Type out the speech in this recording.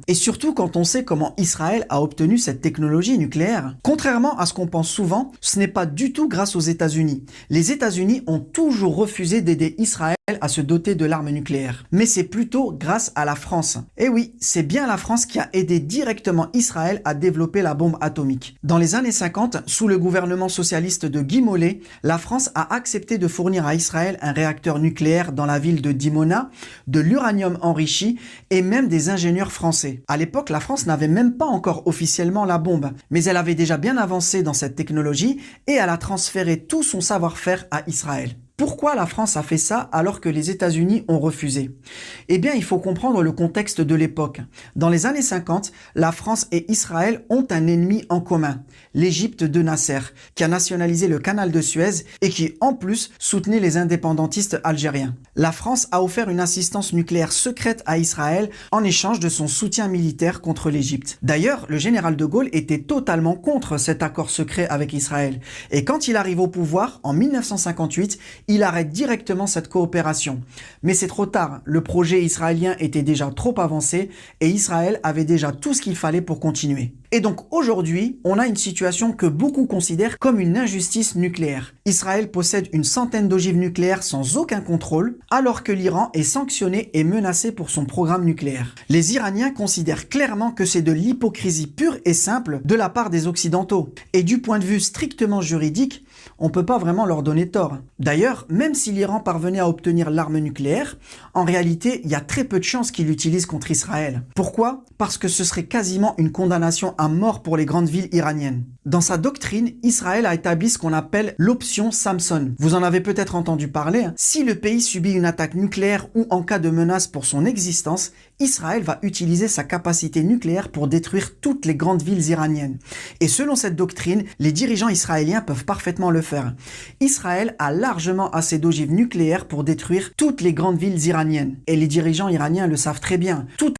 Et surtout quand on sait comment Israël a obtenu cette technologie nucléaire. Contrairement à ce qu'on pense souvent, ce n'est pas du tout grâce aux États-Unis. Les États-Unis ont toujours refusé d'aider Israël à se doter de l'arme nucléaire. Mais c'est plutôt grâce à la France. Et oui, c'est bien la France qui a aidé directement Israël à développer la bombe atomique. Dans les années 50, sous le gouvernement socialiste de Guy Mollet, la France a accepté de fournir à Israël un réacteur nucléaire dans la ville de Dimona, de l'uranium enrichi et même des ingénieurs français. À l'époque, la France n'avait même pas encore officiellement la bombe, mais elle avait déjà bien avancé dans cette technologie et elle a transféré tout son savoir-faire à Israël. Pourquoi la France a fait ça alors que les États-Unis ont refusé? Eh bien, il faut comprendre le contexte de l'époque. Dans les années 50, la France et Israël ont un ennemi en commun, l'Égypte de Nasser, qui a nationalisé le canal de Suez et qui, en plus, soutenait les indépendantistes algériens. La France a offert une assistance nucléaire secrète à Israël en échange de son soutien militaire contre l'Égypte. D'ailleurs, le général de Gaulle était totalement contre cet accord secret avec Israël. Et quand il arrive au pouvoir, en 1958, il arrête directement cette coopération. Mais c'est trop tard, le projet israélien était déjà trop avancé et Israël avait déjà tout ce qu'il fallait pour continuer. Et donc aujourd'hui, on a une situation que beaucoup considèrent comme une injustice nucléaire. Israël possède une centaine d'ogives nucléaires sans aucun contrôle, alors que l'Iran est sanctionné et menacé pour son programme nucléaire. Les Iraniens considèrent clairement que c'est de l'hypocrisie pure et simple de la part des Occidentaux. Et du point de vue strictement juridique, on ne peut pas vraiment leur donner tort. D'ailleurs, même si l'Iran parvenait à obtenir l'arme nucléaire, en réalité, il y a très peu de chances qu'il l'utilise contre Israël. Pourquoi? Parce que ce serait quasiment une condamnation à mort pour les grandes villes iraniennes. Dans sa doctrine, Israël a établi ce qu'on appelle l'option Samson. Vous en avez peut-être entendu parler. Si le pays subit une attaque nucléaire ou en cas de menace pour son existence, Israël va utiliser sa capacité nucléaire pour détruire toutes les grandes villes iraniennes. Et selon cette doctrine, les dirigeants israéliens peuvent parfaitement le faire. Israël a largement assez d'ogives nucléaires pour détruire toutes les grandes villes iraniennes. Et les dirigeants iraniens le savent très bien. Tout